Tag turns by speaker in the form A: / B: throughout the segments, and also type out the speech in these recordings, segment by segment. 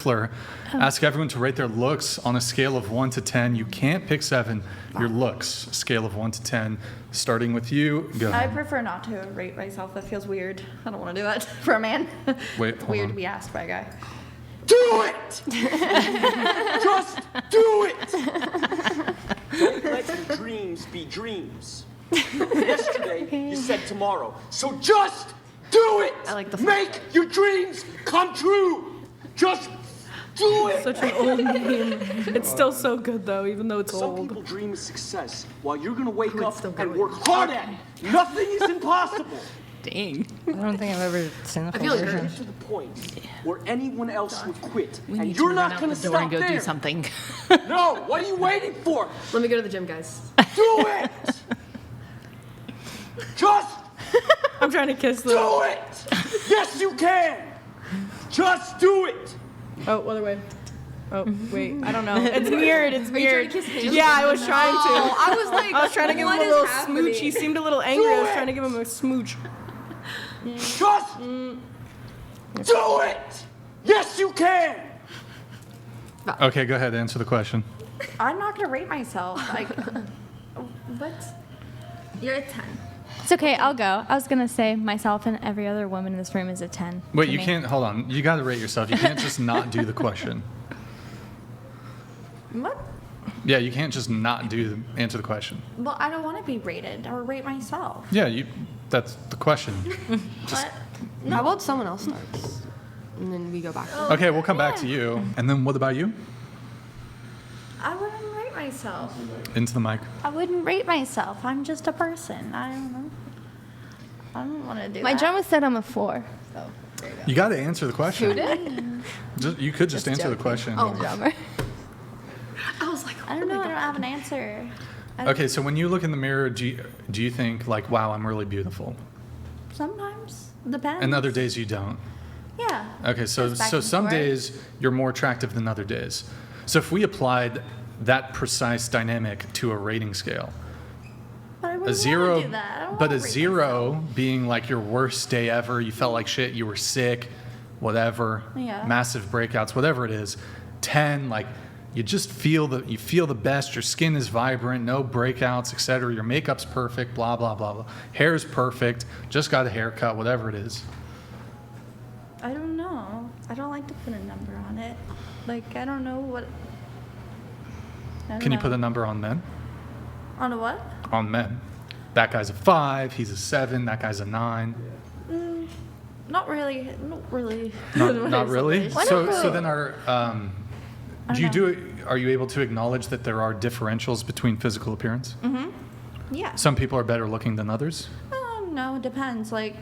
A: Ask everyone to rate their looks on a scale of 1 to 10. You can't pick 7. Your looks, scale of 1 to 10. Starting with you, go
B: I
A: ahead.
B: prefer not to rate myself. That feels weird. I don't want to do it for a man.
A: Wait,
B: It's
A: hold
B: weird
A: on.
B: to be asked by a guy.
C: Do it! Just do it! Don't let your dreams be dreams. Yesterday, you said tomorrow. So just do it!
B: I like the
C: Make your dreams come true! Just do it!
D: Such an old meme. It's still so good though, even though it's
C: Some
D: old.
C: people dream of success while you're gonna wake
D: it's
C: up
D: still
C: and
D: going.
C: work hard at it. Nothing is impossible.
D: Dang.
E: I don't think I've ever seen the full
C: Get
E: version.
C: to the point where anyone else would quit,
D: We
C: and
D: need
C: you're
D: to
C: not
D: run out
C: gonna
D: the door
C: stop
D: and go
C: there.
D: do something.
C: No, what are you waiting for?
F: Let me go to the gym, guys.
C: Do it! Just
D: I'm trying to kiss them.
C: do it! Yes, you can! Just do it!
D: Oh, other way. Oh, wait. I don't know. It's weird. It's
F: Are you
D: weird.
F: trying to kiss him?
D: Yeah, I was trying to.
F: I was like,
D: I was trying to give him
F: what
D: a
F: is
D: little
F: happening?
D: smooch. He seemed a little angry. I was
C: it!
D: trying to give him a smooch.
C: Just do it! Yes, you can!
A: Okay, go ahead. Answer the question.
B: I'm not going to rate myself. Like, what?
F: You're a 10.
G: It's okay, I'll go. I was gonna say myself and every other woman in this room is a 10.
A: Wait,
G: to
A: you
G: me.
A: can't. Hold on. You got to rate yourself. You can't just not do the question.
B: What?
A: Yeah, you can't just not answer the question.
B: Well, I don't want to be rated or rate myself.
A: Yeah, that's the question.
B: What?
F: How about someone else starts? And then we go back.
A: Okay, we'll come back to you. And then what about you?
B: I wouldn't rate myself.
A: Into the mic.
B: I wouldn't rate myself. I'm just a person. I don't know. I don't want to do
G: My
B: that.
G: drummer said I'm a 4. So
A: You got to answer the question.
F: Who did?
A: You could just answer the question.
G: drummer.
F: I was like,
B: I don't know. I don't have an answer.
A: Okay, so when you look in the mirror, do you think like, wow, I'm really beautiful?
B: Sometimes. Depends.
A: And other days you don't.
B: Yeah.
A: Okay, so
B: Goes back
A: so
B: and
A: some
B: forth.
A: days you're more attractive than other days. So if we applied that precise dynamic to a rating scale,
B: But I
A: a
B: wouldn't
A: zero,
B: want to do that. I don't
A: but
B: wanna
A: a
B: rate
A: 0
B: myself.
A: being like your worst day ever, you felt like shit, you were sick, whatever,
B: Yeah.
A: massive breakouts, whatever it is. 10, like you just feel the best. Your skin is vibrant, no breakouts, etc. Your makeup's perfect, blah blah blah blah. Hair's perfect, just got a haircut, whatever it is.
B: I don't know. I don't like to put a number on it. Like, I don't know what.
A: Can you put a number on men?
B: On a what?
A: On men. That guy's a 5, he's a 7, that guy's a 9.
B: Not really. Not really.
A: Not really.
G: Why
A: So
G: not
A: so
G: really?
A: then are you able to acknowledge that there are differentials between physical appearance?
B: Yeah.
A: Some people are better looking than others.
B: No, it depends. Like,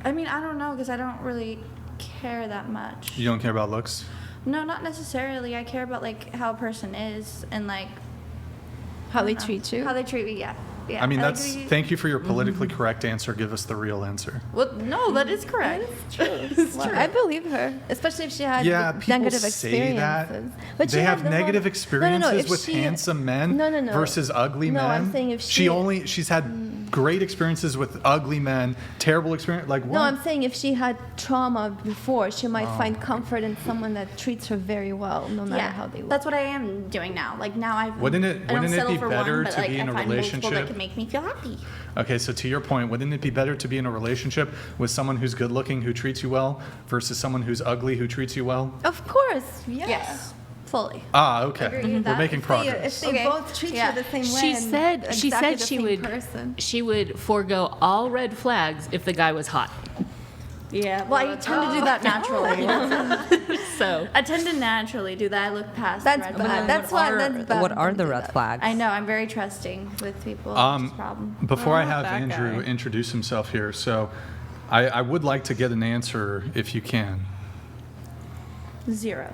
B: I mean, I don't know because I don't really care that much.
A: You don't care about looks?
B: No, not necessarily. I care about like how a person is and like
G: How they
B: I don't know,
G: treat you.
B: How they treat me. Yeah. Yeah.
A: I mean,
B: like,
A: thank you for your politically correct answer. Give us the real answer.
B: Well, no, that is correct.
G: It's true. I believe her, especially if she had
A: Yeah, people
G: negative
A: say that.
G: experiences. But she
A: They
G: had
A: have
G: the whole-
A: negative
G: No,
A: experiences
G: if
A: with
G: she-
A: handsome men
G: No,
A: versus ugly
G: No,
A: men.
G: I'm saying if
A: she's had great experiences with ugly men, terrible experience. Like what?
G: No, I'm saying if she had trauma before, she might find comfort in someone that treats her very well, no matter how they look.
B: That's what I am doing now. Like now I
A: Wouldn't it
B: I don't
A: be
B: settle for
A: better
B: one, but,
A: to
B: like,
A: be in
B: I
A: a
B: find multiple
A: relationship?
B: that can make me feel happy.
A: Okay, so to your point, wouldn't it be better to be in a relationship with someone who's good looking, who treats you well, versus someone who's ugly, who treats you well?
G: Of course, yeah.
B: Yes, fully.
A: Ah, okay.
B: Agree with
A: We're
B: that.
A: making
G: If
A: progress.
G: they
B: Okay.
G: both treat
B: Yeah.
G: you the same way,
D: She
G: and
D: said
G: exactly the
D: she
G: same
D: would
G: person.
D: she would forego all red flags if the guy was hot.
B: Yeah. Well, I tend to do that naturally.
D: So
B: I tend to naturally do that. I look past
G: That's
B: red
G: bad.
B: flags.
G: That's why. That's bad.
E: What are
G: Don't
E: the
G: do
E: red
G: that.
E: flags?
B: I know. I'm very trusting with people. Which is a problem.
A: Before I have
D: that
A: Andrew
D: guy.
A: introduce himself here, so I would like to get an answer if you can.
B: 0.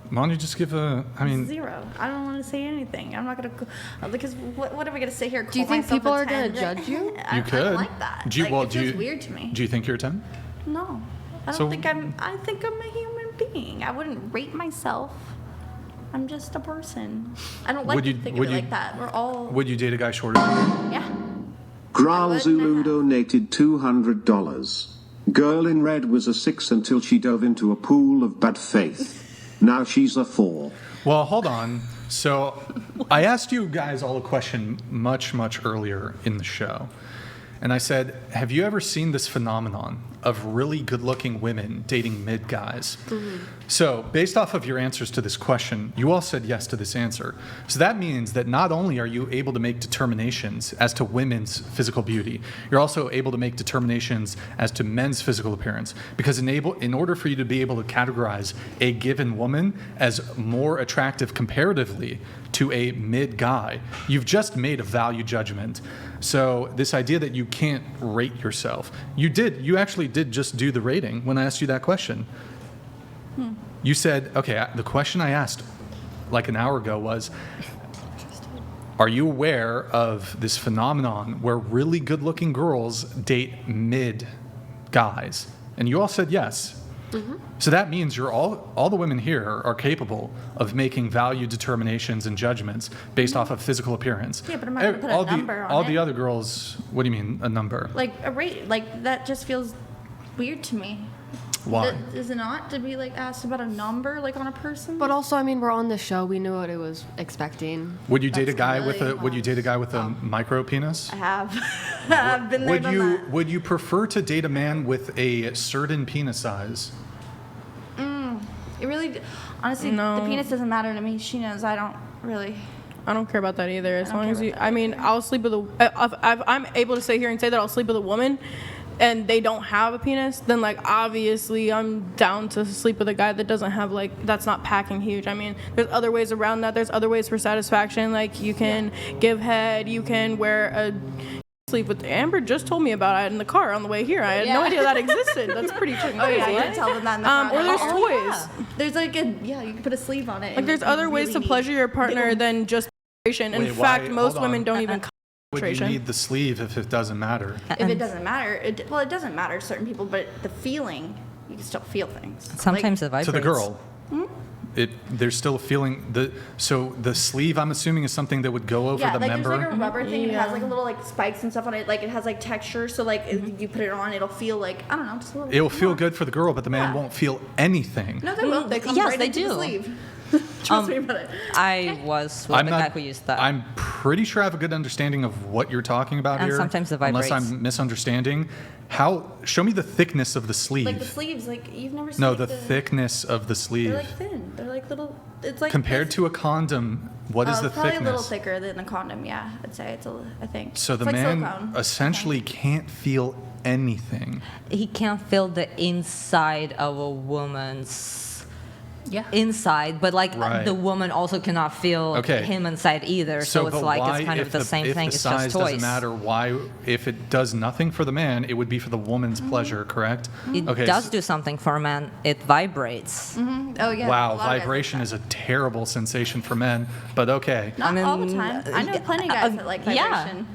A: Why don't you just give a? I mean,
B: 0. I don't want to say anything. I'm not gonna because what am I gonna sit here?
F: Do you
B: call
F: think
B: myself
F: people
B: a
F: are gonna
B: 10?
F: judge you?
B: I
A: you could.
B: don't like that.
A: Do you,
B: like,
A: well,
B: it
A: do
B: feels
A: you,
B: weird to me.
A: Do you think you're a 10?
B: No, I don't
A: So-
B: think I'm. I think I'm a human being. I wouldn't rate myself. I'm just a person. I don't like
A: Would
B: to
A: you-
B: think of
A: would
B: it
A: you-
B: like that. We're all.
A: Would you date a guy shorter than you?
B: Yeah.
H: Gral
B: I would
H: Zulu
B: not.
H: donated $200. Girl in red was a 6 until she dove into a pool of bad faith. Now she's a 4.
A: Well, hold on. So I asked you guys all a question much, much earlier in the show. And I said, have you ever seen this phenomenon of really good-looking women dating mid guys? So based off of your answers to this question, you all said yes to this answer. So that means that not only are you able to make determinations as to women's physical beauty, you're also able to make determinations as to men's physical appearance. Because in order for you to be able to categorize a given woman as more attractive comparatively to a mid guy, you've just made a value judgment. So this idea that you can't rate yourself, you actually did just do the rating when I asked you that question. You said, okay, the question I asked like an hour ago was, are you aware of this phenomenon where really good-looking girls date mid guys? And you all said yes. So that means you're all the women here are capable of making value determinations and judgments based off of physical appearance.
B: Yeah, but I'm not going to put a number on
A: all
B: it.
A: the other girls, what do you mean, a number?
B: Like a rate, like that just feels weird to me.
A: Why?
B: Is it not to be like asked about a number like on a person?
F: But also, I mean, we're on the show. We knew what it was expecting.
A: Would you date a
B: That's
A: guy
B: really
A: Would you date a guy with a micro penis?
B: I have. I've been there, done that.
A: Would you prefer to date a man with a certain penis size?
B: It really, honestly,
D: No.
B: the penis doesn't matter to me. She knows I don't really.
D: I don't care about that either. As
B: I don't
D: long
B: care
D: as you,
B: about that
D: I mean,
B: either.
D: I'll sleep with a. If I'm able to sit here and say that I'll sleep with a woman, and they don't have a penis, then like obviously I'm down to sleep with a guy that doesn't have like that's not packing huge. I mean, there's other ways around that. There's other ways for satisfaction. Like you can give head. You can wear a. Sleep with Amber just told me about it in the car on the way here. I had no idea that existed. That's pretty freaking
B: Oh
D: crazy.
B: yeah, you can tell them that in the car.
D: Or there's
B: Oh,
D: toys.
B: yeah. There's like you can put a sleeve on it.
D: Like
B: and
D: there's
B: you
D: other ways
B: really
D: to
B: need-
D: pleasure your partner than just penetration. In
A: Wait, why-
D: fact, most
A: hold on.
D: women don't even
A: Would you
D: penetration.
A: need the sleeve if it doesn't matter?
B: If it doesn't matter, it doesn't matter to certain people, but the feeling, you can still feel things.
E: Sometimes it vibrates.
A: To the girl. There's still a feeling. So the sleeve, I'm assuming, is something that would go over
B: Yeah,
A: the
B: like
A: member.
B: there's like a rubber thing. It has
D: Yeah.
B: like a little like spikes and stuff on it. Like it has like texture. So like if you put it on, it'll feel like I don't know, just a little.
A: It'll feel
B: more.
A: good for the girl, but the man
B: Yeah.
A: won't feel anything.
B: No, they will. They come
E: Yes,
B: right
E: they
B: into the
E: do.
B: sleeve. Trust me about it.
E: I was with the guy who used that.
A: I'm pretty sure I have a good understanding of what you're talking about
E: And
A: here.
E: sometimes it
A: Unless
E: vibrates.
A: I'm misunderstanding. Show me the thickness of the sleeve.
B: Like the sleeves, like you've never seen.
A: No,
B: like
A: the thickness of the sleeve.
B: They're like thin. They're like little. It's like
A: Compared to a condom, what is the
B: it's probably a little
A: thickness?
B: thicker than a condom. Yeah, I'd say I think.
A: So the
B: It's like
A: man
B: silicone,
A: essentially can't feel anything.
E: He can't feel the inside of a woman's
B: Yeah.
E: inside, but like
A: Right.
E: the woman also cannot feel
A: Okay.
E: him inside either. So it's
A: but
E: like
A: why,
E: it's kind
A: if
E: of the same
A: if
E: thing.
A: the
E: It's
A: size
E: just toys.
A: doesn't matter, why, if it does nothing for the man, it would be for the woman's pleasure, correct?
E: It
A: Okay,
E: does
A: so-
E: do something for a man. It vibrates.
B: Oh yeah.
A: Wow,
B: a lot of guys
A: vibration
B: like
A: is a terrible sensation for men, but okay.
B: that. Not
E: I
B: all the
E: mean,
B: time. I know plenty of guys that like
E: yeah.
B: vibration,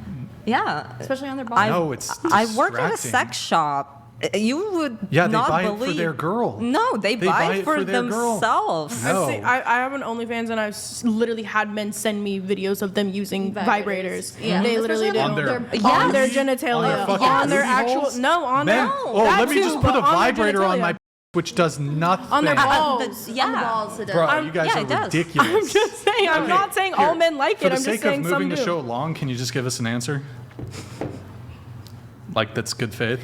E: Yeah.
B: especially on their body.
A: No, it's
E: I work at a
A: distracting.
E: sex shop. You would
A: Yeah, they
E: not
A: buy it for
E: believe.
A: their girl.
E: No, they buy it for
A: their girl.
E: themselves.
A: No.
D: I have an OnlyFans and I've literally had men send me videos of them using vibrators.
B: Yeah.
D: They literally
B: Especially
D: do.
A: On their
D: on their
E: Yes.
D: genitalia,
A: On their fucking
D: on their
A: booty
D: actual
A: holes?
D: on
A: Men,
D: their
A: oh,
D: that
A: let me
D: too,
A: just put
D: but
A: a
D: on their
A: vibrator on
D: genitalia.
A: my which does nothing.
D: On their balls.
E: Yeah.
B: On the balls, it does.
A: Bro, you guys
E: yeah,
A: are
E: it does.
A: ridiculous.
D: I'm just saying. I'm
A: Okay,
D: not saying
A: here,
D: all men like
A: for
D: it.
A: the
D: I'm
A: sake
D: just saying
A: of
D: some
A: moving
D: do.
A: the show along, can you just give us an answer? Like that's good faith.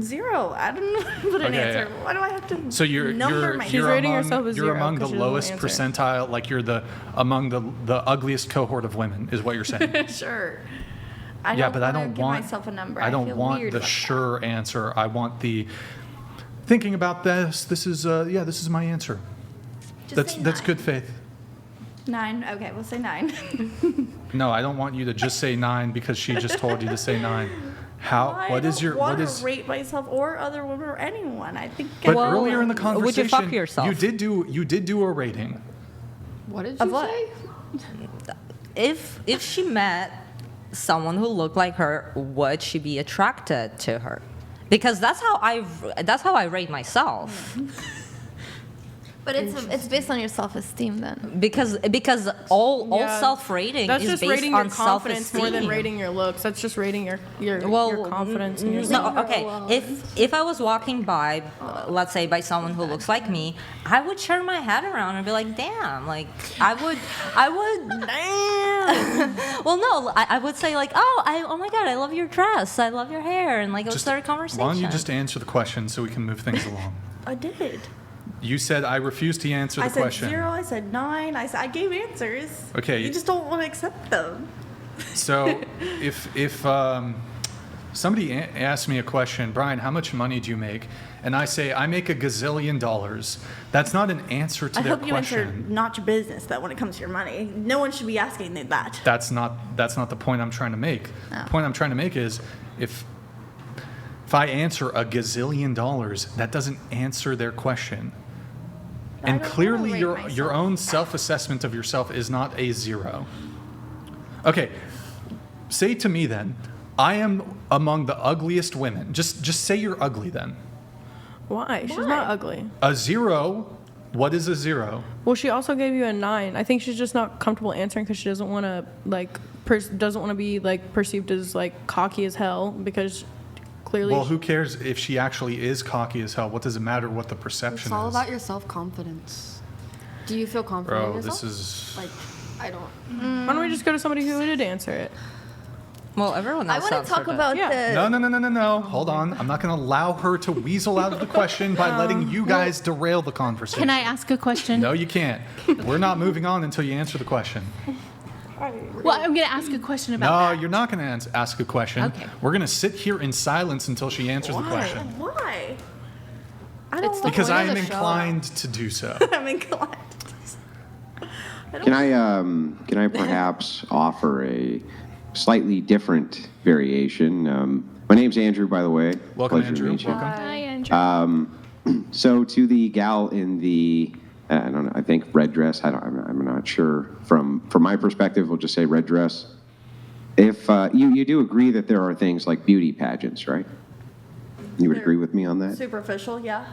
B: 0. I don't know what an
A: Okay.
B: answer. Why do I have to
A: So you're
B: number myself?
D: She's rating
A: among,
D: herself as
A: you're
D: 0
A: among the
D: 'cause she doesn't
A: lowest
D: answer.
A: percentile, like you're among the ugliest cohort of women, is what you're saying.
B: Sure. I
A: Yeah,
B: don't
A: but I
B: wanna
A: don't
B: give
A: want.
B: myself a number.
A: I don't
B: feel
A: want
B: weird
A: the
B: about
A: sure answer. I want the thinking about this. This is this is my answer.
B: Just
A: That's
B: say
A: that's
B: 9.
A: good faith.
B: 9. Okay, we'll say 9.
A: No, I don't want you to just say 9 because she just told you to say 9. How? What is your? What is?
B: I rate myself or other women or anyone. I think.
A: But
E: Well,
A: earlier in the
E: would
A: conversation,
E: you fuck yourself?
A: you did do a rating.
F: What did
B: Of
F: you
B: what?
F: say?
E: If she met someone who looked like her, would she be attracted to her? Because that's how I rate myself.
G: But it's based on your self-esteem then.
E: Because all
D: Yeah.
E: self-rating
D: That's
E: is
D: just
E: based
D: rating
E: on
D: your confidence more than
E: self-esteem.
D: rating your looks. That's just rating your confidence in
E: No,
D: yourself.
E: okay. If I was walking by, let's say by someone who looks like me, I would turn my head around and be like, "Damn!" Like I would. Damn. Well, no, I would say like, "Oh my God, I love your dress. I love your hair," and like I would start a conversation.
A: Why don't you just answer the question so we can move things along?
B: I did.
A: You said I refuse to answer the
B: I said
A: question.
B: 0. I said 9. I gave answers.
A: Okay.
B: You just don't want to accept them.
A: So if somebody asks me a question, Brian, how much money do you make? And I say, I make $1 gazillion. That's not an answer to
B: I
A: their
B: hope you answer
A: question.
B: not your business, though, when it comes to your money. No one should be asking that.
A: That's not the point I'm trying to make. The point I'm trying to make is if I answer $1 gazillion, that doesn't answer their question. And
B: don't
A: clearly
B: wanna
A: your
B: rate
A: your
B: myself.
A: own self-assessment of yourself is not a 0. Okay, say to me then, I am among the ugliest women. Just say you're ugly then.
D: Why? She's not ugly.
A: A 0, what is a 0?
D: Well, she also gave you a 9. I think she's just not comfortable answering because she doesn't want to doesn't want to be like perceived as like cocky as hell because clearly.
A: Well, who cares if she actually is cocky as hell? What does it matter what the perception
F: It's all
A: is?
F: about your self-confidence. Do you feel confident in
A: Bro,
F: yourself?
A: this is...
F: Like, I don't.
D: Why don't we just go to somebody who did answer it?
E: Well, everyone
G: I
E: else
G: want to talk
E: answered it.
G: about
D: Yeah.
G: the.
A: No. Hold on. I'm not going to allow her to weasel out of the question by letting you guys derail the conversation.
I: Can I ask a question?
A: No, you can't. We're not moving on until you answer the question.
I: Well, I'm going to ask a question about
A: No,
I: that.
A: you're not going to ask a question.
I: Okay.
A: We're going to sit here in silence until she answers the question.
B: Why? I don't
F: It's the
B: want
A: Because
F: point
A: I
F: of
A: am
F: the show.
A: inclined to do so.
B: I'm inclined.
H: Can I perhaps offer a slightly different variation? My name's Andrew, by the way.
A: Welcome,
H: Pleasure to
A: Andrew.
H: meet you.
A: Welcome.
G: Hi, Andrew.
H: So to the gal in the, I don't know, I think red dress. I'm not sure. From my perspective, we'll just say red dress. If you do agree that there are things like beauty pageants, right? You would agree with me on that?
B: Superficial, yeah.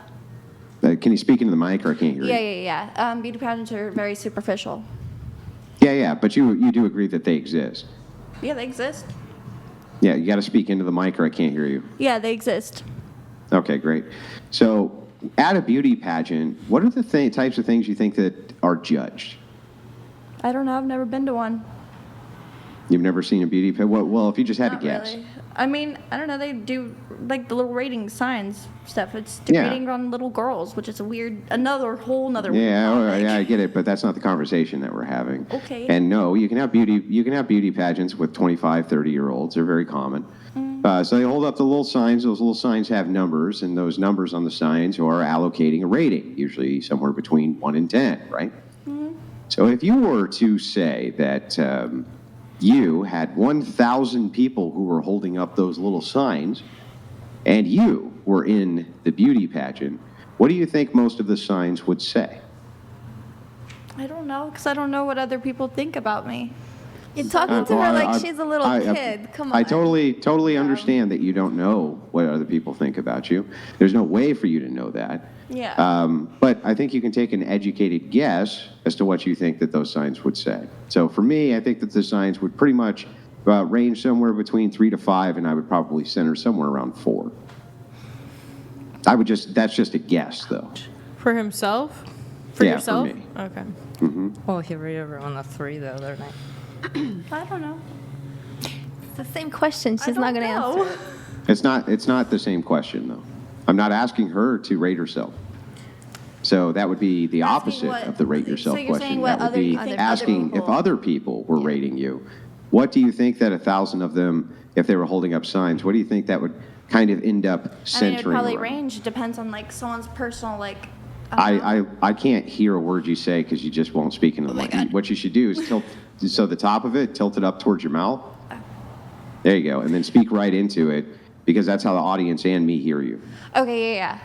H: Can you speak into the mic, or I can't hear you?
G: Yeah. Beauty pageants are very superficial.
H: Yeah. But you do agree that they exist.
B: Yeah, they exist.
H: Yeah, you got to speak into the mic, or I can't hear you.
B: Yeah, they exist.
H: Okay, great. So, at a beauty pageant, what are the types of things you think that are judged?
G: I don't know. I've never been to one.
H: You've never seen a beauty pageant? Well, if you just had
G: Not
H: to guess.
G: really. I mean, I don't know. They do like the little rating signs stuff. It's
H: Yeah.
G: degrading on little girls, which is a weird, whole nother.
H: Yeah,
G: topic.
H: I get it, but that's not the conversation that we're having.
G: Okay.
H: And no, you can have beauty pageants with 25, 30-year-olds. They're very common. So they hold up the little signs. Those little signs have numbers, and those numbers on the signs are allocating a rating, usually somewhere between 1 and 10, right? So if you were to say that you had 1,000 people who were holding up those little signs, and you were in the beauty pageant, what do you think most of the signs would say?
G: I don't know, because I don't know what other people think about me. You're talking to her like she's a little kid. Come on.
H: I totally understand that you don't know what other people think about you. There's no way for you to know that.
G: Yeah.
H: But I think you can take an educated guess as to what you think that those signs would say. So for me, I think that the signs would pretty much range somewhere between 3 to 5, and I would probably center somewhere around 4. That's just a guess, though.
D: For himself? For
H: Yeah, for
D: yourself?
H: me.
D: Okay.
E: Well, he read everyone a 3 the other night.
G: I don't know. It's the same question. She's
B: I
G: not
B: don't
G: going to
B: know.
G: answer it.
H: It's not the same question, though. I'm not asking her to rate herself. So that would be the opposite
B: what-
H: of the rate yourself
B: so you're saying
H: question.
B: what
H: That would
B: other-
H: be
B: you think other
H: asking if
B: people-
H: other people were rating you. What do you think that 1,000 of them, if they were holding up signs, what do you think that would kind of end up
B: I mean,
H: centering
B: it would probably
H: around?
B: range. It depends on like someone's personal like.
H: I can't hear a word you say because you just won't speak into the mic. What you should do is tilt the top of it, tilt it up towards your mouth. There you go, and then speak right into it because that's how the audience and me hear you.
B: Okay, yeah.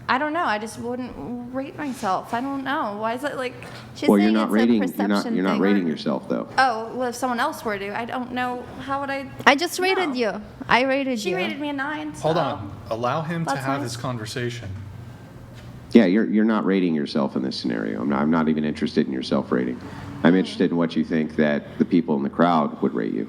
B: I don't know. I just wouldn't rate myself. I don't know. Why is it like?
G: She's
H: Well,
G: saying
H: you're not
G: it's
H: rating.
G: a perception
H: You're not
G: thing.
H: rating yourself though.
B: Oh, well, if someone else were to, I don't know. How would I?
G: I just rated
B: No.
G: you. I rated
B: She
G: you.
B: rated me a 9.
A: Hold
B: so-
A: on. Allow him to
B: That's
A: have
B: nice.
A: his conversation.
H: Yeah, you're not rating yourself in this scenario. I'm not even interested in your self-rating. I'm interested in what you think that the people in the crowd would rate you.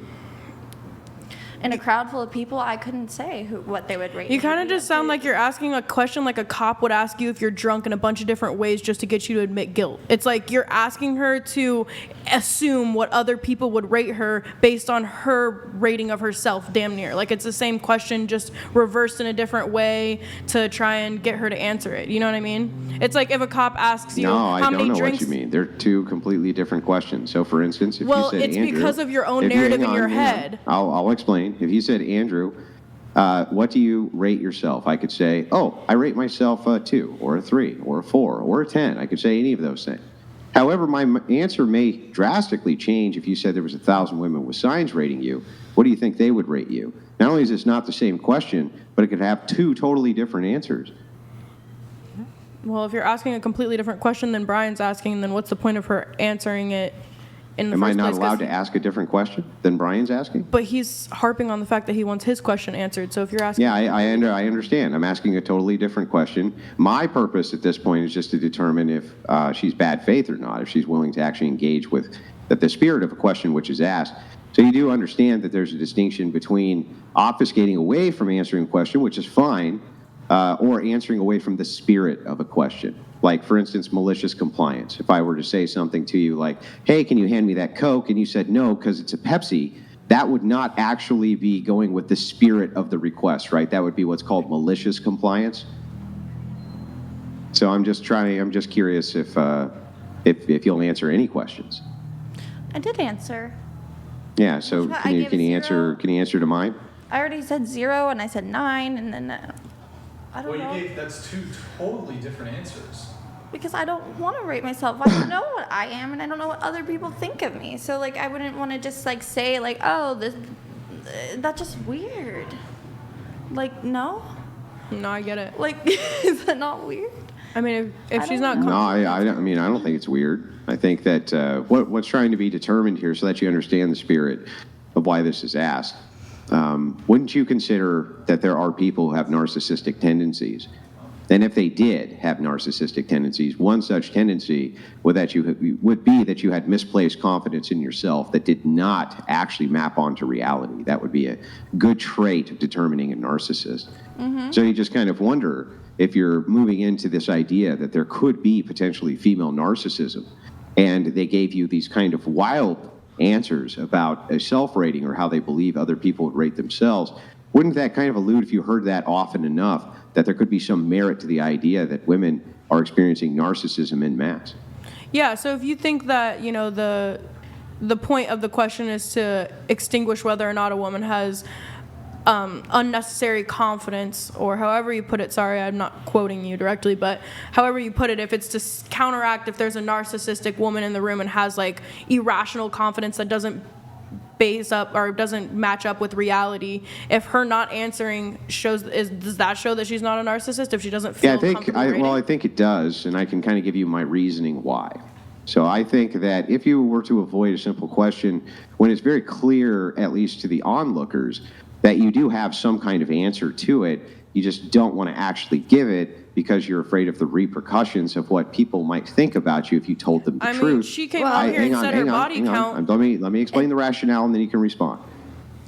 B: In a crowd full of people, I couldn't say what they would rate me.
D: You kind of just sound like you're asking a question like a cop would ask you if you're drunk in a bunch of different ways just to get you to admit guilt. It's like you're asking her to assume what other people would rate her based on her rating of herself, damn near. Like it's the same question, just reversed in a different way to try and get her to answer it. You know what I mean? It's like if a cop asks you
H: No,
D: how
H: I
D: many
H: don't know
D: drinks.
H: what you mean. They're two completely different questions. So, for instance, if you said
D: it's
H: Andrew,
D: because of your own
H: if you-
D: narrative
H: hang
D: in your
H: on, hang on.
D: head.
H: I'll explain. If you said, Andrew, what do you rate yourself? I could say, oh, I rate myself a 2 or a 3 or a 4 or a 10. I could say any of those things. However, my answer may drastically change if you said there was 1,000 women with signs rating you. What do you think they would rate you? Not only is this not the same question, but it could have two totally different answers.
D: Well, if you're asking a completely different question than Brian's asking, then what's the point of her answering it in the
H: Am I
D: first
H: not
D: place? 'Cause-
H: allowed to ask a different question than Brian's asking?
D: But he's harping on the fact that he wants his question answered. So if you're asking,
H: Yeah, I understand. I'm asking a totally different question. My purpose at this point is just to determine if she's bad faith or not, if she's willing to actually engage with the spirit of a question which is asked. So you do understand that there's a distinction between obfuscating away from answering a question, which is fine, or answering away from the spirit of a question. Like, for instance, malicious compliance. If I were to say something to you like, hey, can you hand me that Coke? And you said no because it's a Pepsi, that would not actually be going with the spirit of the request, right? That would be what's called malicious compliance. So I'm just curious if you'll answer any questions.
B: I did answer.
H: Yeah, so
B: I
H: can you
B: gave 0.
H: answer to mine?
B: I already said 0, and I said 9, and then I don't know.
A: That's two totally different answers.
B: Because I don't want to rate myself. I don't know what I am, and I don't know what other people think of me. So, like, I wouldn't want to just, like, say, like, oh, that's just weird. Like, no?
D: no, I get it.
B: Like, is that not weird?
D: I mean, if she's not
H: No,
D: comfortable,
H: I mean, I don't think it's weird. I think that what's trying to be determined here, so that you understand the spirit of why this is asked, wouldn't you consider that there are people who have narcissistic tendencies? And if they did have narcissistic tendencies, one such tendency would be that you had misplaced confidence in yourself that did not actually map onto reality. That would be a good trait of determining a narcissist. So you just kind of wonder if you're moving into this idea that there could be potentially female narcissism, and they gave you these kind of wild answers about a self-rating or how they believe other people would rate themselves. Wouldn't that kind of allude, if you heard that often enough, that there could be some merit to the idea that women are experiencing narcissism en masse?
D: yeah. So if you think that the point of the question is to extinguish whether or not a woman has unnecessary confidence, or however you put it. Sorry, I'm not quoting you directly, but however you put it, if it's to counteract if there's a narcissistic woman in the room and has like irrational confidence that doesn't base up or doesn't match up with reality, if her not answering does that show that she's not a narcissist if she doesn't feel comfortable rating?
H: I think it does, and I can kind of give you my reasoning why. So I think that if you were to avoid a simple question when it's very clear, at least to the onlookers, that you do have some kind of answer to it, you just don't want to actually give it because you're afraid of the repercussions of what people might think about you if you told them the
D: I
H: truth.
D: mean, she came out here and said her body count.
H: Let me explain the rationale, and then you can respond.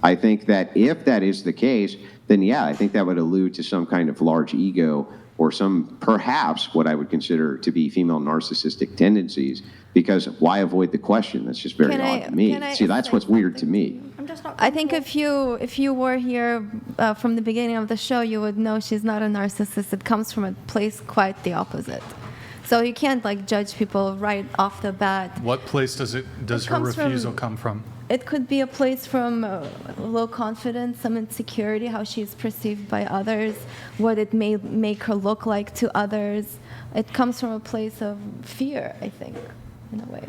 H: I think that if that is the case, then yeah, I think that would allude to some kind of large ego or some, perhaps, what I would consider to be female narcissistic tendencies, because why avoid the question? That's just very odd to me. See, that's what's weird to me.
B: I'm just not
G: I think if you were here from the beginning of the show, you would know she's not a narcissist. It comes from a place quite the opposite. So you can't like judge people right off the bat.
A: What place does her
G: comes from-
A: refusal come from?
G: It could be a place from low confidence, some insecurity, how she's perceived by others, what it may make her look like to others. It comes from a place of fear, I think, in a way.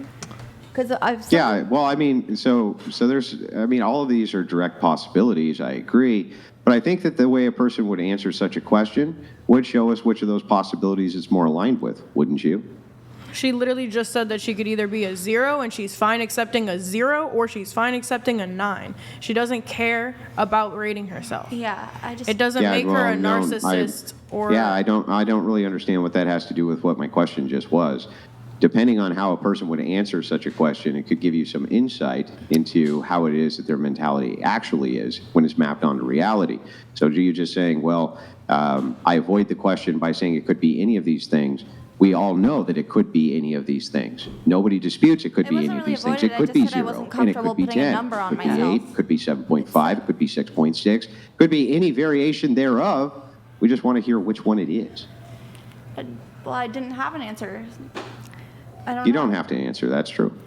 G: Because
H: Yeah, well, I mean, so there's, I mean, all of these are direct possibilities, I agree, but I think that the way a person would answer such a question would show us which of those possibilities it's more aligned with, wouldn't you?
D: She literally just said that she could either be a 0 and she's fine accepting a 0, or she's fine accepting a 9. She doesn't care about rating herself.
B: Yeah, I just.
D: It doesn't make her a narcissist or.
H: Yeah, I don't really understand what that has to do with what my question just was. Depending on how a person would answer such a question, it could give you some insight into how it is that their mentality actually is when it's mapped onto reality. So you're just saying, well, I avoid the question by saying it could be any of these things. We all know that it could be any of these things. Nobody disputes it could be any of these things. It could be 0, and it could be 10, it could be 8, it could be 7.5, it could be 6.6, it could be any variation thereof. We just want to hear which one it is.
B: Well, I didn't have an answer. I don't
H: You
B: know.
H: don't have to answer, that's true.